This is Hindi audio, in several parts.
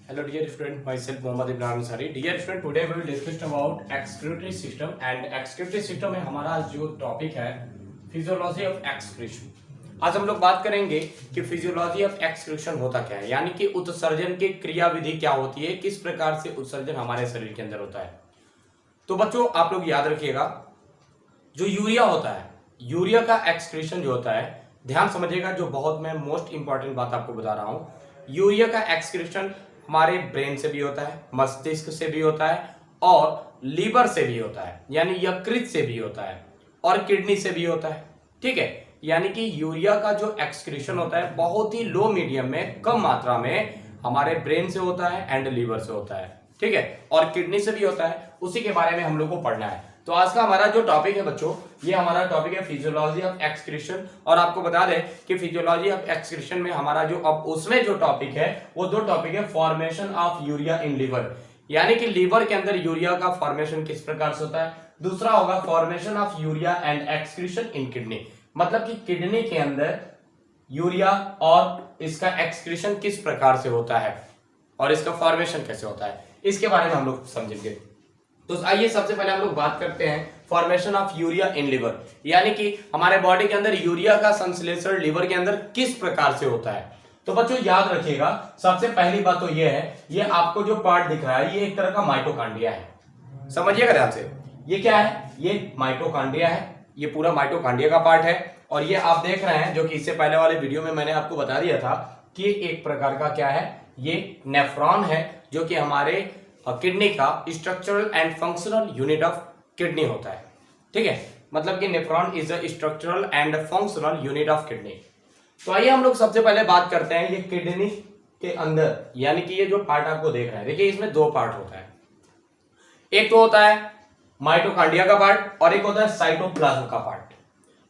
Hello dear student, myself Mohammad Imran Ansari. Dear student, today we will discuss about excretory system and excretory system में हमारा जो टॉपिक है फिजियोलॉजी ऑफ एक्सक्रीशन। आज हम लोग बात करेंगे कि फिजियोलॉजी ऑफ एक्सक्रीशन होता क्या है, यानी कि उत्सर्जन की क्रियाविधि क्या होती है, किस प्रकार से उत्सर्जन हमारे शरीर के अंदर होता है। तो बच्चों आप लोग याद रखिएगा, जो यूरिया होता है, यूरिया का एक्सक्रीशन जो होता है, ध्यान समझिएगा, जो बहुत मैं मोस्ट इंपॉर्टेंट बात आपको बता रहा हूं। यूरिया का एक्सक्रीशन हमारे ब्रेन से भी होता है, मस्तिष्क से भी होता है और लीवर से भी होता है, यानी यकृत से भी होता है और किडनी से भी होता है। ठीक है, यानी कि यूरिया का जो एक्सक्रीशन होता है बहुत ही लो मीडियम में, कम मात्रा में हमारे ब्रेन से होता है एंड लीवर से होता है। ठीक है, और किडनी से भी होता है। उसी के बारे में हम लोग को पढ़ना है। तो आज का हमारा जो टॉपिक है बच्चों, ये हमारा टॉपिक है फिजियोलॉजी ऑफ एक्सक्रीशन। और आपको बता दें कि फिजियोलॉजी ऑफ एक्सक्रीशन में हमारा जो अब उसमें जो टॉपिक है वो दो टॉपिक है, formation of urea in liver, यानी कि लीवर के अंदर यूरिया का फॉर्मेशन किस प्रकार से होता है। दूसरा होगा formation of urea and excretion in kidney, मतलब कि किडनी के अंदर यूरिया और इसका एक्सक्रीशन किस प्रकार से होता है और इसका फॉर्मेशन कैसे होता है, इसके बारे में हम लोग समझेंगे। तो आइए सबसे पहले हम लोग बात करते हैं formation of urea in liver, यानी कि हमारे बॉडी के अंदर यूरिया का संश्लेषण लिवर के अंदर किस प्रकार से होता है। तो बच्चों याद रखिएगा, सबसे पहली बात तो ये है, ये आपको जो पार्ट दिख रहा है ये एक तरह का माइटोकांड्रिया है। समझिएगा ध्यान से, ये क्या है, ये माइटोकांड्रिया है, ये पूरा माइटोकांड्रिया का पार्ट है। और ये आप देख रहे हैं, जो कि इससे पहले वाले वीडियो में मैंने आपको बता दिया था कि एक प्रकार का क्या है, ये नेफ्रॉन है, जो कि हमारे किडनी का structural and functional unit of kidney होता है। ठीक है, मतलब कि nephron is a structural and functional unit of kidney. तो आइए हम लोग सबसे पहले बात करते हैं ये किडनी के अंदर, यानी कि ये जो पार्ट आपको देख रहे हैं, देखिए इसमें दो पार्ट होता है। एक तो होता है माइटोकांड्रिया का पार्ट और एक होता है साइटोप्लाज्म का पार्ट।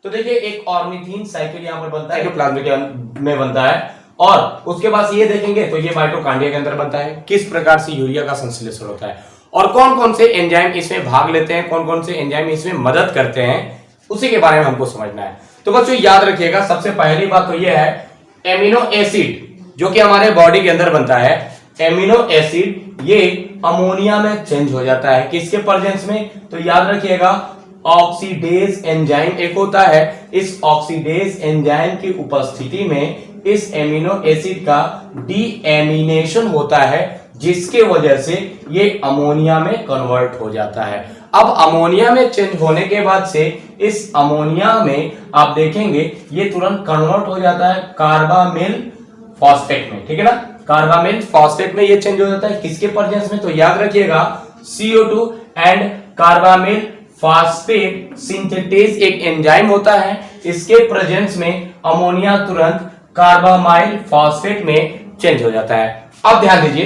तो देखिए एक ऑर्निथीन साइकिल यहां पर बनता है, साइटोप्लाज्म में बनता है, और उसके बाद ये देखेंगे तो ये माइटोकांड्रिया के अंदर बनता है। किस प्रकार से यूरिया का संश्लेषण होता है और कौन कौन से एंजाइम इसमें भाग लेते हैं, कौन कौन से एंजाइम इसमें मदद करते हैं, उसी के बारे में हमको समझना है। तो बच्चों याद रखिएगा, सबसे पहली बात तो ये है एमिनो एसिड जो कि हमारे बॉडी के अंदर बनता है। एमिनो एसिड ये अमोनिया में चेंज हो जाता है, किसके प्रेजेंस में, तो याद रखिएगा ऑक्सीडेज एंजाइम एक होता है। इस ऑक्सीडेज एंजाइम की उपस्थिति में इस एमिनो एसिड का डीएमिनेशन होता है, जिसके वजह से ये अमोनिया में कन्वर्ट हो जाता है। अब अमोनिया में चेंज होने के बाद से इस अमोनिया में आप देखेंगे ये तुरंत कन्वर्ट हो जाता है कार्बामेल फॉस्फेट में। ठीक है ना, कार्बामेल फॉस्फेट में ये चेंज हो जाता है, किसके प्रेजेंस में, तो याद रखिएगा CO2 एंड कार्बामेल फॉस्फेट सिंथेटेज एक एंजाइम होता है। इसके प्रेजेंस में अमोनिया तुरंत कार्बामाइल फॉस्फेट में चेंज हो जाता है। अब ध्यान दीजिए,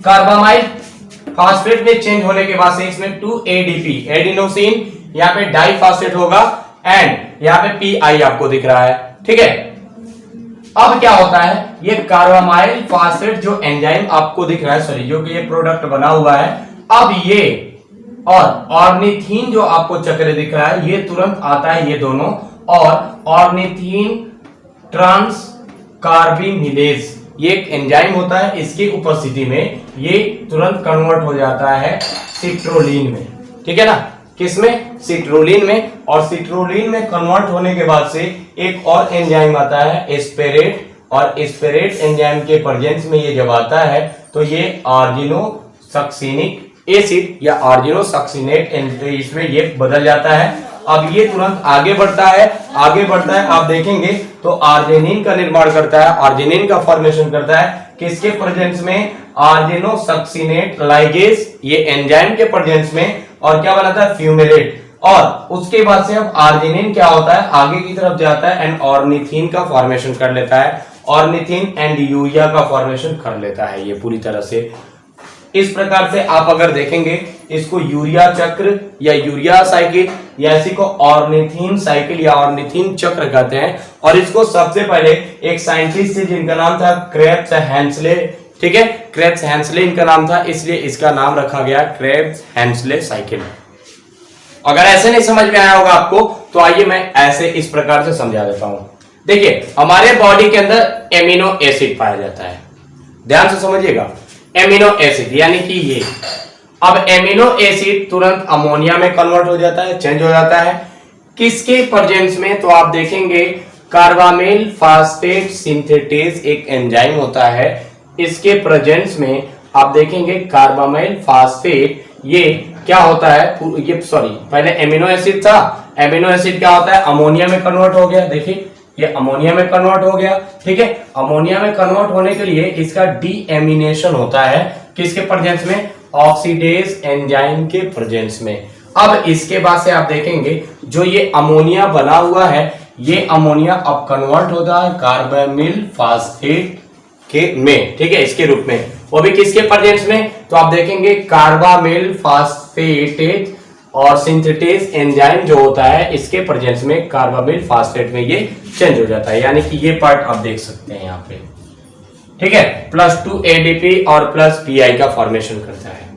कार्बामाइल फॉस्फेट में चेंज होने के बाद से इसमें 2ADP एडिनोसिन, यहाँ पे डाइफॉस्फेट होगा एंड यहाँ पे PI आपको दिख रहा है। ठीक है, अब क्या होता है, ये कार्बामाइल फॉस्फेट जो एंजाइम आपको दिख रहा है, सॉरी जो कि ये प्रोडक्ट बना हुआ है, अब ये और ऑर्निथीन जो आपको चक्र दिख रहा है, ये तुरंत आता है, ये दोनों, और ऑर्निथीन ट्रांस कार्बिनिलेज ये एक एंजाइम होता है, इसकी उपस्थिति में ये तुरंत कन्वर्ट हो जाता है सिट्रोलिन में। ठीक है ना, किसमें, सिट्रोलिन में। और सिट्रोलिन में कन्वर्ट होने के बाद से एक और एंजाइम आता है एस्पेरेट, और एस्पेरेट एंजाइम के प्रेजेंस में ये जब आता है तो ये आर्जिनोसक्सिनिक एसिड या आर्जिनोसक्सिनेट इसमें ये बदल जाता है। अब ये तुरंत आगे बढ़ता है, आप देखेंगे तो आर्जिनिन का निर्माण करता है, आर्जिनिन का फॉर्मेशन करता है, किसके प्रेजेंस में, आर्जिनोसक्सिनेट लाइगेज ये एंजाइम के प्रेजेंस में, और क्या बनाता है, फ्यूमेरेट। और उसके बाद से अब आर्जिनिन क्या होता है, आगे की तरफ जाता है एंड ऑर्निथीन का फॉर्मेशन कर लेता है, ऑर्निथीन एंड यूरिया का फॉर्मेशन कर लेता है ये पूरी तरह से। इस प्रकार से आप अगर देखेंगे इसको यूरिया चक्र या यूरिया साइकिल या इसी को ऑर्निथीन साइकिल या ऑर्निथीन चक्र कहते हैं। और इसको सबसे पहले एक साइंटिस्ट थे जिनका नाम था क्रेब्स हैंसले। ठीक है, क्रेब्स हैंसले इनका नाम था, इसलिए इसका नाम रखा गया क्रेब्स हैंसले साइकिल। अगर ऐसे नहीं समझ में आया होगा आपको तो आइए मैं ऐसे इस प्रकार से समझा देता हूं। देखिए हमारे बॉडी के अंदर एमिनो एसिड पाया जाता है, ध्यान से समझिएगा, एमिनो एसिड यानी कि ये, अब एमिनो एसिड तुरंत अमोनिया में कन्वर्ट हो जाता है, चेंज हो जाता है किसके प्रेजेंस में, तो आप देखेंगे कार्बामेल फास्फेट सिंथेटेज एक एंजाइम होता है, इसके प्रेजेंस में आप देखेंगे कार्बामेल फास्फेट, ये क्या होता है, ये सॉरी पहले एमिनो एसिड था, एमिनो एसिड क्या होता है, अमोनिया में कन्वर्ट हो गया, देखिए ये अमोनिया में कन्वर्ट हो गया, ठीक है। अमोनिया में कन्वर्ट होने के लिए इसका डीएमिनेशन होता है किसके प्रेजेंस में, ऑक्सीडेज एंजाइम के प्रेजेंस में। अब इसके बाद से आप देखेंगे जो ये अमोनिया बना हुआ है, ये अमोनिया अब कन्वर्ट होता है कार्बामेल फास्फेट के में, ठीक है, इसके रूप में, वो भी किसके प्रेजेंस में, तो आप देखेंगे कार्बामेल फास्फेटेज और सिंथेटेज एंजाइम जो होता है इसके प्रेजेंस में कार्बामेल फास्फेट में ये चेंज हो जाता है, यानी कि ये पार्ट आप देख सकते हैं यहाँ पे, ठीक है, +2 ADP और +PI का फॉर्मेशन करता है।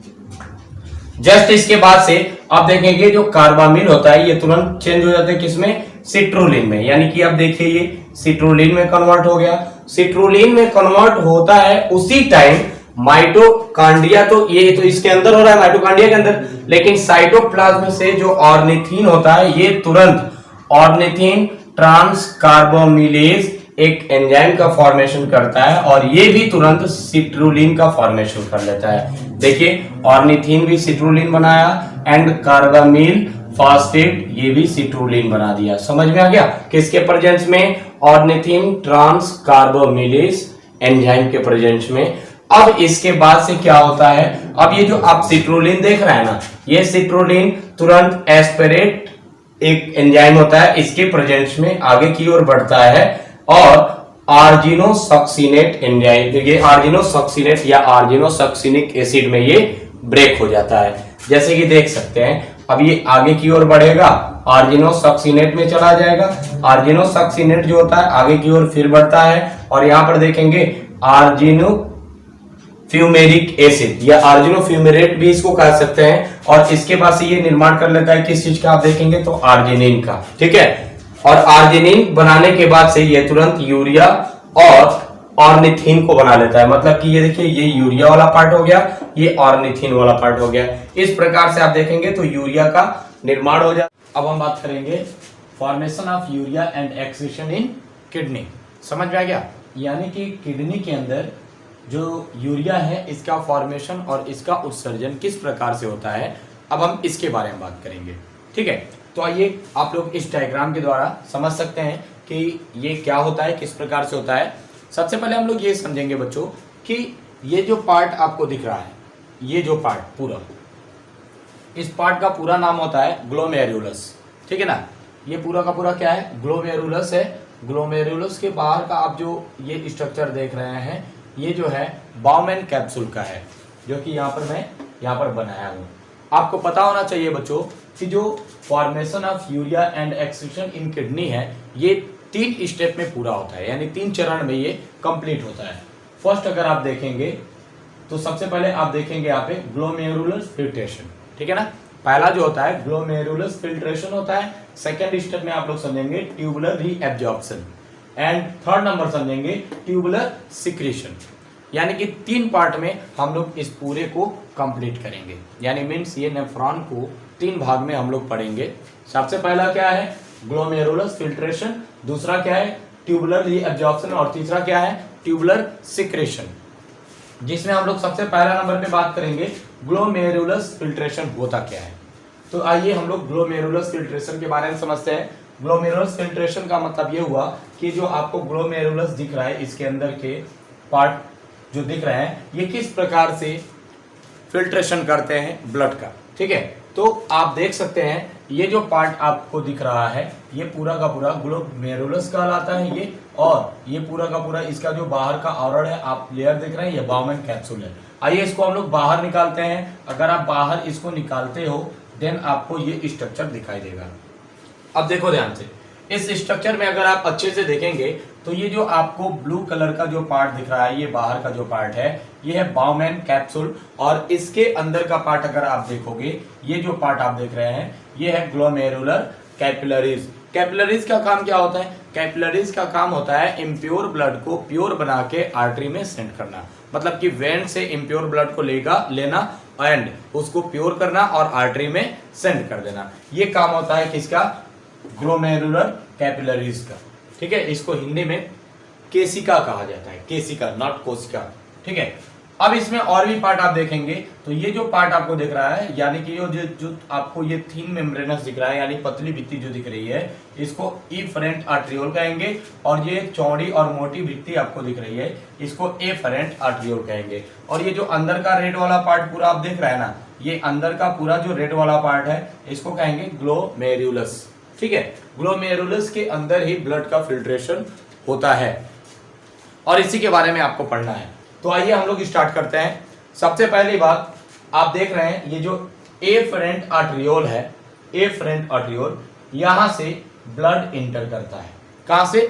जस्ट इसके बाद से आप देखेंगे जो कार्बामेल होता है ये तुरंत चेंज हो जाता है किसमें, सिट्रोलिन में, यानी कि अब देखिए ये सिट्रोलिन में कन्वर्ट हो गया, सिट्रोलिन में कन्वर्ट होता है उसी टाइम माइटोकांड्रिया, तो ये तो इसके अंदर हो रहा है माइटोकांड्रिया के अंदर, लेकिन साइटोप्लाज्म से जो ऑर्निथिन होता है ये तुरंत ऑर्निथिन ट्रांस कार्बोमिलेज एक एंजाइम का फॉर्मेशन करता है और ये भी तुरंत सिट्रुलिन का फॉर्मेशन कर लेता है। देखिए ऑर्निथिन भी सिट्रुलिन बनाया एंड कार्बामेल फास्फेट ये भी सिट्रुलिन बना दिया, समझ में आ गया, किसके प्रेजेंस में, ऑर्निथिन ट्रांस कार्बोमिलेज एंजाइम के प्रेजेंस में। अब इसके बाद से क्या होता है, अब ये जो आप सिट्रुलिन देख रहे हैं ना, ये सिट्रुलिन तुरंत एस्पिरेट एक एंजाइम होता है इसके प्रेजेंस में आगे की ओर बढ़ता है और आर्जिनोसक्सिनेट एंजाइम, ये आर्जिनोसक्सिनेट या आर्जिनोसक्सिनिक एसिड में ये ब्रेक हो जाता है, जैसे कि देख सकते हैं। अब ये आगे की ओर बढ़ेगा, आर्जिनोसक्सिनेट में चला जाएगा, आर्जिनोसक्सिनेट जो होता है आगे की ओर फिर बढ़ता है और यहां पर देखेंगे आर्जिनो फ्यूमेरिक एसिड या आर्जिनोफ्यूमेरेट भी इसको कह सकते हैं, और इसके बाद से ये निर्माण कर लेता है किस चीज का, आप देखेंगे तो आर्जिनिन का, ठीक है। और आर्जिनिन बनाने के बाद से ये तुरंत यूरिया और ऑर्निथिन को बना लेता है, मतलब कि ये देखिए ये यूरिया वाला पार्ट हो गया, ये ऑर्निथिन वाला पार्ट हो गया, इस प्रकार से आप देखेंगे तो यूरिया का निर्माण हो जाता। अब हम बात करेंगे formation of urea and excretion in kidney, समझ में आ गया, यानी कि किडनी के अंदर जो यूरिया है इसका फॉर्मेशन और इसका उत्सर्जन किस प्रकार से होता है, अब हम इसके बारे में बात करेंगे, ठीक है। तो आइए आप लोग इस डायग्राम के द्वारा समझ सकते हैं कि ये क्या होता है, किस प्रकार से होता है। सबसे पहले हम लोग ये समझेंगे बच्चों कि ये जो पार्ट आपको दिख रहा है, ये जो पार्ट पूरा, इस पार्ट का पूरा नाम होता है ग्लोमेरुलस, ठीक है ना, ये पूरा का पूरा क्या है, ग्लोमेरुलस है। ग्लोमेरुलस के बाहर का आप जो ये स्ट्रक्चर देख रहे हैं ये जो है बाउमैन कैप्सूल का है, जो कि मैं यहाँ पर बनाया हूँ। आपको पता होना चाहिए बच्चों कि जो formation of urea and excretion in kidney है ये 3 स्टेप में पूरा होता है, यानी 3 चरण में ये कंप्लीट होता है। फर्स्ट अगर आप देखेंगे तो सबसे पहले आप देखेंगे यहाँ पे ग्लोमेरुलर फिल्ट्रेशन, ठीक है ना, पहला जो होता है ग्लोमेरुलर फिल्ट्रेशन होता है। सेकेंड स्टेप में आप लोग समझेंगे tubular reabsorption and third number समझेंगे ट्यूबुलर सिक्रीशन, यानी कि 3 पार्ट में हम लोग इस पूरे को कंप्लीट करेंगे, यानी मीन्स ये नेफ्रॉन को 3 भाग में हम लोग पढ़ेंगे। सबसे पहला क्या है ग्लोमेरुलर फिल्ट्रेशन, दूसरा क्या है ट्यूबुलर रीएब्जॉर्प्शन और तीसरा क्या है ट्यूबुलर सिक्रेशन, जिसमें हम लोग सबसे पहला नंबर पे बात करेंगे ग्लोमेरुलर फिल्ट्रेशन होता क्या है। तो आइए हम लोग ग्लोमेरुलर फिल्ट्रेशन के बारे में समझते हैं। ग्लोमेरुलर फिल्ट्रेशन का मतलब ये हुआ कि जो आपको ग्लोमेरुलस दिख रहा है, इसके अंदर के पार्ट जो दिख रहे हैं ये किस प्रकार से फिल्ट्रेशन करते हैं ब्लड का, ठीक है। तो आप देख सकते हैं ये जो पार्ट आपको दिख रहा है ये पूरा का पूरा ग्लोमेरुलस कहलाता है ये, और ये पूरा का पूरा इसका जो बाहर का आवरण है आप लेयर देख रहे हैं ये बाउमैन कैप्सूल है। आइए इसको हम लोग बाहर निकालते हैं। अगर आप बाहर इसको निकालते हो देन आपको ये स्ट्रक्चर दिखाई देगा। अब देखो ध्यान से, इस स्ट्रक्चर में अगर आप अच्छे से देखेंगे तो ये जो आपको ब्लू कलर का जो पार्ट दिख रहा है ये बाहर का जो पार्ट है ये है बाउमैन कैप्सूल, और इसके अंदर का पार्ट अगर आप देखोगे ये जो पार्ट आप देख रहे हैं ये है ग्लोमेरुलर कैपिलरीज। कैपिलरीज का काम क्या होता है, कैपिलरीज का काम होता है इम्प्योर ब्लड को प्योर बना के आर्टरी में सेंड करना, मतलब कि वेन से इम्प्योर ब्लड को लेना एंड उसको प्योर करना और आर्टरी में सेंड कर देना। ये काम होता है किसका? ग्लोमेरुलर कैपिलरीज का। ठीक है, इसको हिंदी में केशिका कहा जाता है, केशिका नॉट कोशिका। ठीक है, अब इसमें और भी पार्ट आप देखेंगे तो ये जो पार्ट आपको दिख रहा है, यानी कि जो आपको ये थीन मेम्ब्रेनस दिख रहा है, यानी पतली भित्ति जो दिख रही है, इसको इफरेंट आर्ट्रियोल कहेंगे। और ये चौड़ी और मोटी भित्ति आपको दिख रही है, इसको एफरेंट आर्ट्रियोल कहेंगे। और ये जो अंदर का रेड वाला पार्ट पूरा आप देख रहे हैं ना, ये अंदर का पूरा जो रेड वाला पार्ट है, इसको कहेंगे ग्लोमेरुलस। ठीक है, ग्लोमेरुलस के अंदर ही ब्लड का फिल्ट्रेशन होता है और इसी के बारे में आपको पढ़ना है। तो आइए हम लोग स्टार्ट करते हैं। सबसे पहली बात आप देख रहे हैं, ये जो एफरेंट आर्ट्रियोल है, एफरेंट आर्ट्रियोल, यहां से ब्लड इंटर करता है। कहां से?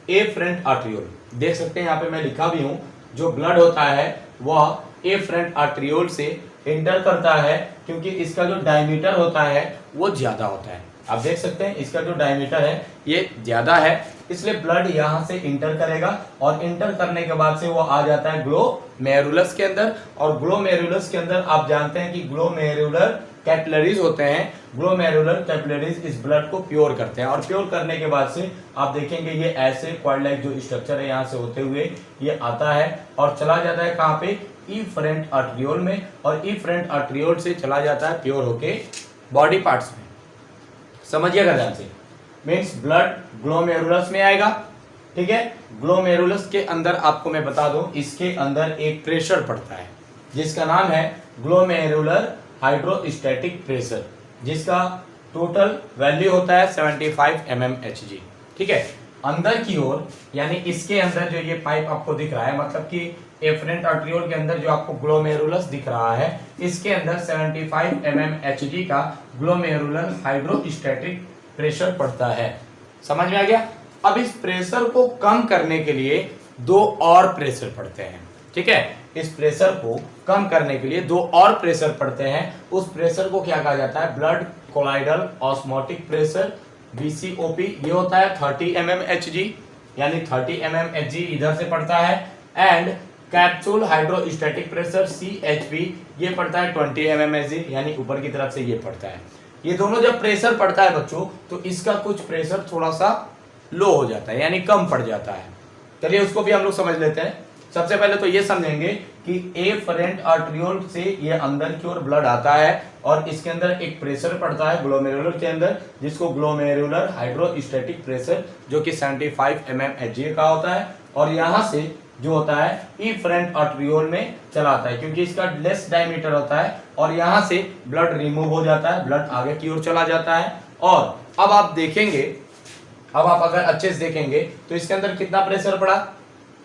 Afferent arteriole. देख सकते हैं यहाँ पे मैं लिखा भी हूं, जो ब्लड होता है वह एफरेंट आर्ट्रियोल से इंटर करता है, क्योंकि इसका जो डायमीटर होता है वो ज्यादा होता है। आप देख सकते हैं इसका जो डायमीटर है ये ज्यादा है, इसलिए ब्लड यहां से इंटर करेगा और इंटर करने के बाद से वो आ जाता है ग्लोमेरुलस के अंदर। और ग्लोमेरुलस के अंदर आप जानते हैं कि ग्लोमेरुलर कैपिलरीज होते हैं। ग्लोमेरुलर कैपिलरीज इस ब्लड को प्योर करते हैं और प्योर करने के बाद से आप देखेंगे ये ऐसे क्वाड लाइक जो स्ट्रक्चर है यहाँ से होते हुए ये आता है और चला जाता है कहाँ पे? इफरेंट आर्ट्रियोल में। और इफरेंट आर्ट्रियोल से चला जाता है प्योर होके बॉडी पार्ट्स में। समझिएगा ध्यान से, मीन्स ब्लड ग्लोमेरुलस में आएगा। ठीक है, ग्लोमेरुलस के अंदर आपको मैं बता दूं, इसके अंदर एक प्रेशर पड़ता है जिसका नाम है ग्लोमेरुलर हाइड्रोस्टैटिक प्रेशर, जिसका टोटल वैल्यू होता है 75 mmHg। ठीक है, अंदर की ओर, यानी इसके अंदर जो ये पाइप आपको दिख रहा है, मतलब कि एफरेंट आर्ट्रियोल के अंदर जो आपको ग्लोमेरुलस दिख रहा है, इसके अंदर 75 mmHg का ग्लोमेरुलर हाइड्रोस्टैटिक प्रेशर पड़ता है। समझ में आ गया? अब इस प्रेशर को कम करने के लिए दो और प्रेशर पड़ते हैं। ठीक है, इस प्रेशर को कम करने के लिए दो और प्रेशर पड़ते हैं। उस प्रेशर को क्या कहा जाता है? Blood colloidal osmotic pressure, BCOP। ये होता है 30 mmHg, यानी 30 mmHg इधर से पड़ता है। And capsule hydrostatic pressure CHP, ये पड़ता है 20 mmHg, यानी ऊपर की तरफ से ये पड़ता है। ये दोनों जब प्रेशर पड़ता है बच्चों, तो इसका कुछ प्रेशर थोड़ा सा लो हो जाता है, यानी कम पड़ जाता है। चलिए उसको भी हम लोग समझ लेते हैं। सबसे पहले तो ये समझेंगे कि एफरेंट आर्ट्रियोल से ये अंदर की ओर ब्लड आता है और इसके अंदर एक प्रेशर पड़ता है ग्लोमेरुलर के अंदर, जिसको ग्लोमेरुलर हाइड्रोस्टैटिक प्रेशर, जो कि 75 mmHg का होता है। और यहाँ से जो होता है इफरेंट आर्ट्रियोल में चला आता है, क्योंकि इसका लेस डायमीटर होता है और यहाँ से ब्लड रिमूव हो जाता है, ब्लड आगे की ओर चला जाता है। और अब आप देखेंगे, अब आप अगर अच्छे से देखेंगे तो इसके अंदर कितना प्रेशर पड़ा?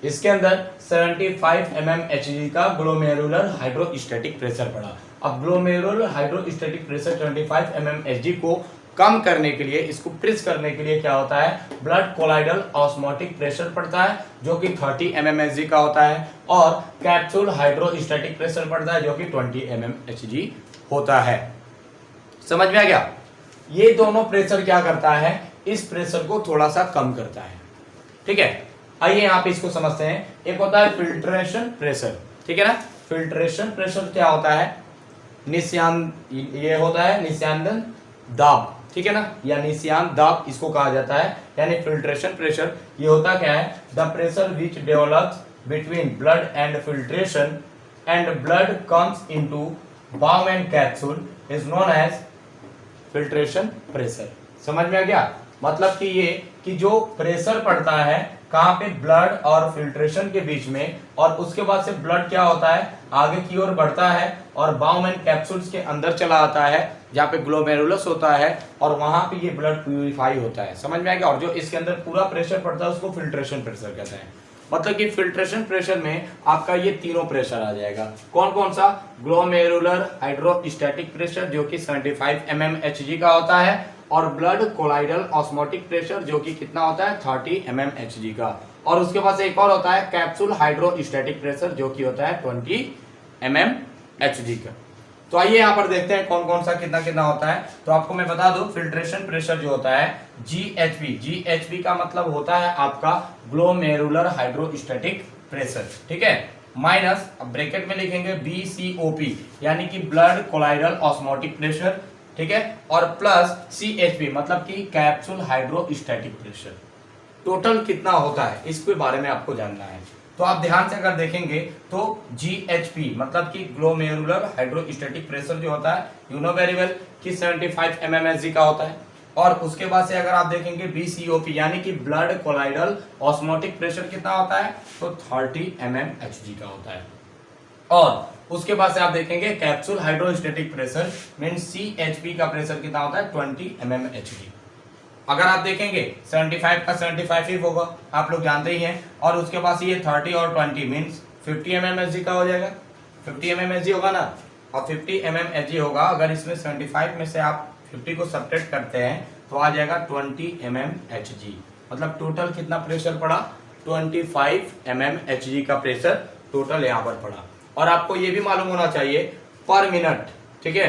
इसके अंदर 75 mmHg का ग्लोमेरुलर हाइड्रोस्टैटिक प्रेशर पड़ा। अब ग्लोमेरुलर हाइड्रोस्टैटिक प्रेशर 25 mmHg को कम करने के लिए, इसको प्रेस करने के लिए क्या होता है? ब्लड कोलाइडल ऑस्मोटिक प्रेशर पड़ता है, जो कि 30 mmHg का होता है। और कैप्सूल हाइड्रोस्टैटिक प्रेशर पड़ता है, जो कि 20 mmHg होता है। समझ में आ गया? ये दोनों प्रेशर क्या करता है? इस प्रेशर को थोड़ा सा कम करता है। ठीक है, आइए यहाँ पे इसको समझते हैं। एक होता है फिल्ट्रेशन प्रेशर। ठीक है ना, फिल्ट्रेशन प्रेशर क्या होता है? ये होता है निस्यांदन दाब। ठीक है ना, या निस्यान दाब इसको कहा जाता है, यानी फिल्ट्रेशन प्रेशर। ये होता क्या है? The pressure which develops between blood and filtration and blood comes into Bowman and capsule is known as filtration pressure. समझ में आ गया? मतलब कि ये कि जो प्रेशर पड़ता है कहाँ पे? ब्लड और फिल्ट्रेशन के बीच में, और उसके बाद से ब्लड क्या होता है? आगे की ओर बढ़ता है और बाउम एंड कैप्सूल्स के अंदर चला आता है, जहाँ पे ग्लोमेरुलस होता है, और वहां पे ये ब्लड प्यूरिफाई होता है। समझ में आ गया? और जो इसके अंदर पूरा प्रेशर पड़ता है उसको फिल्ट्रेशन प्रेशर कहते हैं। मतलब कि फिल्ट्रेशन प्रेशर में आपका ये तीनों प्रेशर आ जाएगा। कौन कौन सा? ग्लोमेरुलर हाइड्रोस्टैटिक प्रेशर, जो कि 75 mmHg का होता है, और ब्लड कोलाइडल ऑस्मोटिक प्रेशर, जो कि कितना होता है? 30 mmHg का। और उसके पास एक और होता है कैप्सूल हाइड्रोस्टैटिक प्रेशर, जो कि होता है 20 mmHg का। तो आइए यहाँ पर देखते हैं कौन कौन सा कितना कितना होता है। तो आपको मैं बता दूं, फिल्ट्रेशन प्रेशर जो होता है GHP का मतलब होता है आपका ग्लोमेरुलर हाइड्रोस्टैटिक प्रेशर, ठीक है, माइनस ब्रैकेट में लिखेंगे BCOP यानी कि ब्लड कोलाइडल ऑस्मोटिक प्रेशर, ठीक है, और प्लस CHP मतलब कि कैप्सूल हाइड्रोस्टैटिक प्रेशर। टोटल कितना होता है इसके बारे में आपको जानना है। तो आप ध्यान से अगर देखेंगे तो GHP मतलब कि ग्लोमेरुलर हाइड्रोस्टैटिक प्रेशर जो होता है यू नो वेरी वेल कि 75 mmHg का होता है। और उसके बाद से अगर आप देखेंगे BCOP यानी कि ब्लड कोलाइडल ऑस्मोटिक प्रेशर कितना होता है तो 30 mmHg का होता है। और उसके बाद से आप देखेंगे capsule hydrostatic pressure means CHP का प्रेशर कितना होता है 20 mmHg। अगर आप देखेंगे 75 का 75 ही होगा, आप लोग जानते ही हैं, और उसके पास ये 30 और 20 मींस 50 mmHg का हो जाएगा, 50 mmHg होगा ना। और 50 mmHg होगा, अगर इसमें 75 में से आप 50 को सब्ट्रैक्ट करते हैं तो आ जाएगा 20 mmHg। मतलब टोटल कितना प्रेशर पड़ा 25 mmHg का प्रेशर टोटल यहाँ पर पड़ा। और आपको ये भी मालूम होना चाहिए पर मिनट, ठीक है,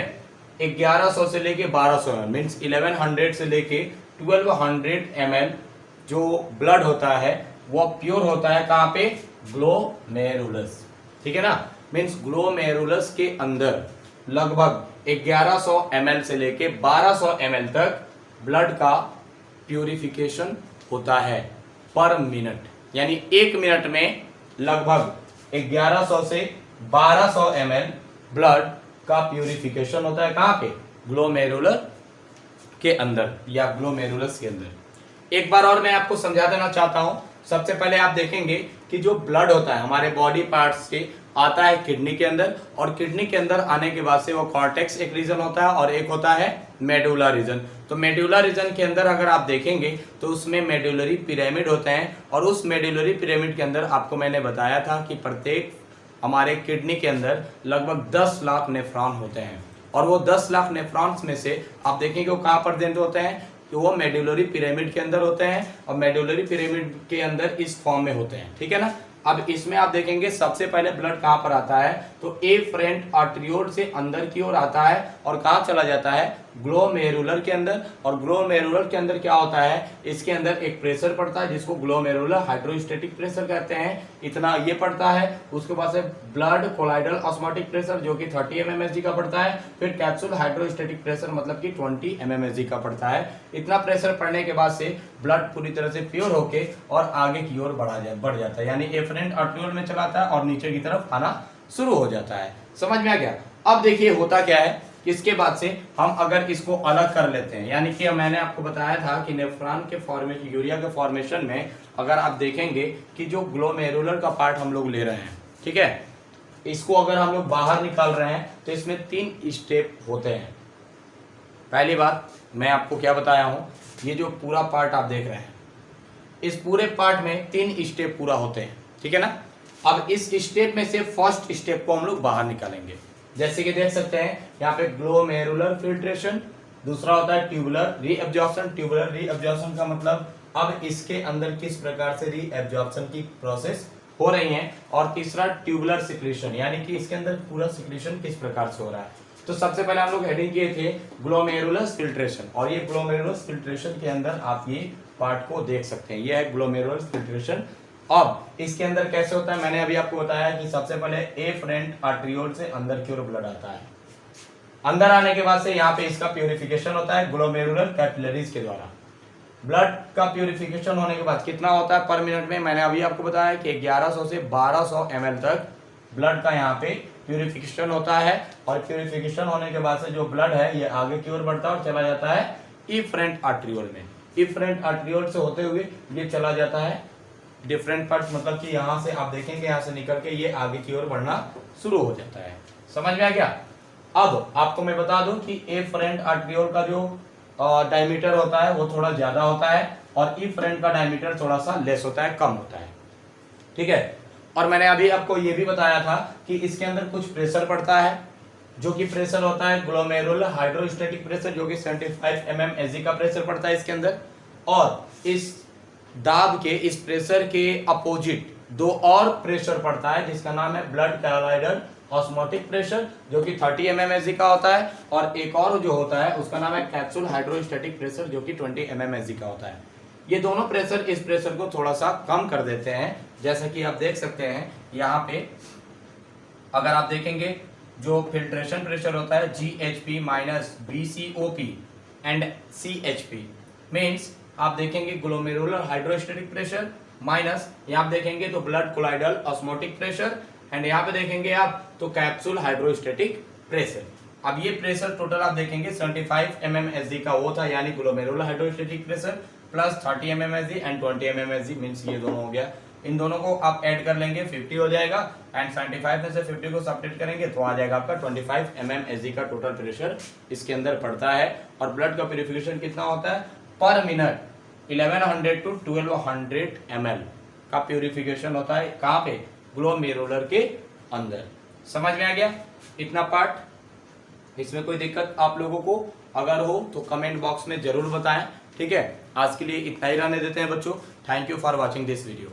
1100 से लेके 1200 मीन्स 1100 से लेके 1200 ml जो ब्लड होता है वो प्योर होता है कहाँ पे ग्लोमेरुलस, ठीक है ना, मीन्स ग्लोमेरुलस के अंदर लगभग 1100 ml से लेके 1200 ml तक ब्लड का प्यूरिफिकेशन होता है पर मिनट। यानी एक मिनट में लगभग 1100 से 1200 ml ब्लड का प्यूरिफिकेशन होता है कहाँ पे ग्लोमेरुलर के अंदर या ग्लोमेरुलस के अंदर। एक बार और मैं आपको समझा देना चाहता हूं। सबसे पहले आप देखेंगे कि जो ब्लड होता है हमारे बॉडी पार्ट्स के आता है किडनी के अंदर, और किडनी के अंदर आने के बाद से वो कॉर्टेक्स एक रीजन होता है और एक होता है मेडुला रीजन। तो मेडुला रीजन के अंदर अगर आप देखेंगे तो उसमें मेडुलरी पिरामिड होते हैं, और उस मेडुलरी पिरामिड के अंदर आपको मैंने बताया था कि प्रत्येक हमारे किडनी के अंदर लगभग 10 लाख नेफ्रॉन होते हैं, और वो 10 लाख नेफ्रॉन्स में से आप देखेंगे वो कहाँ प्रेजेंट होते हैं तो वो मेडुलरी पिरामिड के अंदर होते हैं, और मेडुलरी पिरामिड के अंदर इस फॉर्म में होते हैं, ठीक है ना। अब इसमें आप देखेंगे सबसे पहले ब्लड कहाँ पर आता है तो एफरेंट आर्टरियोल से अंदर की ओर आता है और कहाँ चला जाता है ग्लोमेरुलर के अंदर। और ग्लोमेरुलर के अंदर क्या होता है, इसके अंदर एक प्रेशर पड़ता है जिसको ग्लोमेरुलर हाइड्रोस्टैटिक प्रेशर कहते हैं, इतना ये पड़ता है। उसके बाद से ब्लड कोलाइडल ऑस्मोटिक प्रेशर जो कि 30 mmHg का पड़ता है, फिर कैप्सूल हाइड्रोस्टैटिक प्रेशर मतलब कि 20 mmHg का पड़ता है। इतना प्रेशर पड़ने के बाद से ब्लड पूरी तरह से प्योर होके और आगे की ओर बढ़ जाता है, यानी एफरेंट आर्टरियोल में चलाता है और नीचे की तरफ आना शुरू हो जाता है। समझ में आ गया। अब देखिए होता क्या है, इसके बाद से हम अगर इसको अलग कर लेते हैं, यानी कि मैंने आपको बताया था कि नेफ्रॉन के फॉर्मेशन यूरिया के फॉर्मेशन में अगर आप देखेंगे कि जो ग्लोमेरुलर का पार्ट हम लोग ले रहे हैं, ठीक है, इसको अगर हम लोग बाहर निकाल रहे हैं तो इसमें 3 स्टेप होते हैं। पहली बात मैं आपको क्या बताया हूं, ये जो पूरा पार्ट आप देख रहे हैं इस पूरे पार्ट में 3 स्टेप पूरा होते हैं, ठीक है ना। अब इस स्टेप में से फर्स्ट स्टेप को हम लोग बाहर निकालेंगे। जैसे कि देख सकते हैं यहाँ पे ग्लोमेरुलर फिल्ट्रेशन, दूसरा होता है ट्यूबुलर रीअब्जॉर्प्शन। ट्यूबुलर रीअब्जॉर्प्शन का मतलब अब इसके अंदर किस प्रकार से रीअब्जॉर्प्शन की प्रोसेस हो रही है, और तीसरा ट्यूबुलर सिक्रीशन यानी कि इसके अंदर पूरा सिक्रीशन किस प्रकार से हो रहा है। तो सबसे पहले हम लोग हेडिंग किए थे ग्लोमेरुलस फिल्ट्रेशन, और ये ग्लोमेरुलस फिल्ट्रेशन के अंदर आप ये पार्ट को देख सकते हैं, ये है ग्लोमेरुलस फिल्ट्रेशन। अब इसके अंदर कैसे होता है, मैंने अभी आपको बताया कि सबसे पहले एफरेंट आर्टरियोल से अंदर की ओर ब्लड आता है। अंदर आने के बाद से यहाँ पे इसका प्यूरिफिकेशन होता है ग्लोमेरुलर कैपिलरीज के द्वारा। ब्लड का प्यूरिफिकेशन होने के बाद कितना होता है पर मिनट में, मैंने अभी आपको बताया कि 1100 से 1200 ml तक ब्लड का यहाँ पे प्यूरिफिकेशन होता है। और प्यूरिफिकेशन होने के बाद से जो ब्लड है ये आगे की ओर बढ़ता है और चला जाता है इफरेंट आर्टरियोल में। इफरेंट आर्टरियोल से होते हुए ये चला जाता है डिफरेंट पार्ट, मतलब कि यहाँ से आप देखेंगे यहाँ से निकल के ये आगे की ओर बढ़ना शुरू हो जाता है। समझ में आ गया। अब आपको मैं बता दूं कि एफरेंट आर्टरियोल का जो डायमीटर होता है वो थोड़ा ज्यादा होता है, और इफरेंट का डायमीटर थोड़ा सा लेस होता है, कम होता है, ठीक है। और मैंने अभी आपको ये भी बताया था कि इसके अंदर कुछ प्रेशर पड़ता है, जो कि प्रेशर होता है ग्लोमेरुलर हाइड्रोस्टैटिक प्रेशर, जो कि 75 mmHg का प्रेशर पड़ता है इसके अंदर। और इस दाब के इस प्रेशर के अपोजिट 2 और प्रेशर पड़ता है जिसका नाम है ब्लड कोलाइडल ऑस्मोटिक प्रेशर जो कि 30 mmHg का होता है, और एक और जो होता है उसका नाम है कैप्सूल हाइड्रोस्टैटिक प्रेशर जो कि 20 mmHg का होता है। ये दोनों प्रेशर इस प्रेशर को थोड़ा सा कम कर देते हैं, जैसा कि आप देख सकते हैं यहाँ पे। अगर आप देखेंगे जो फिल्ट्रेशन प्रेशर होता है GHP minus BCOP and CHP means आप देखेंगे ग्लोमेरुलर हाइड्रोस्टैटिक प्रेशर माइनस यहाँ आप देखेंगे तो blood colloidal osmotic pressure, and यहाँ पे देखेंगे आप तो कैप्सूल हाइड्रोस्टैटिक प्रेशर। अब ये प्रेशर टोटल आप देखेंगे 75 mmHg का वो था, यानी glomerular hydrostatic pressure plus 30 mmHg and 20 mmHg means ये दोनों हो गया। इन दोनों को आप ऐड कर लेंगे 50 हो जाएगा, एंड 75 में से 50 को सब्ट्रैक्ट करेंगे तो आ जाएगा आपका 25 mmHg का टोटल प्रेशर इसके अंदर पड़ता है। और ब्लड का प्यूरिफिकेशन कितना होता है पर मिनट 1100 टू 1200 ml का प्यूरिफिकेशन होता है। कहाँ पे? ग्लोमेरुलर के अंदर। समझ में आ गया इतना पार्ट? इसमें कोई दिक्कत आप लोगों को अगर हो तो कमेंट बॉक्स में जरूर बताएं। ठीक है, आज के लिए इतना ही रहने देते हैं बच्चों। Thank you for watching this video.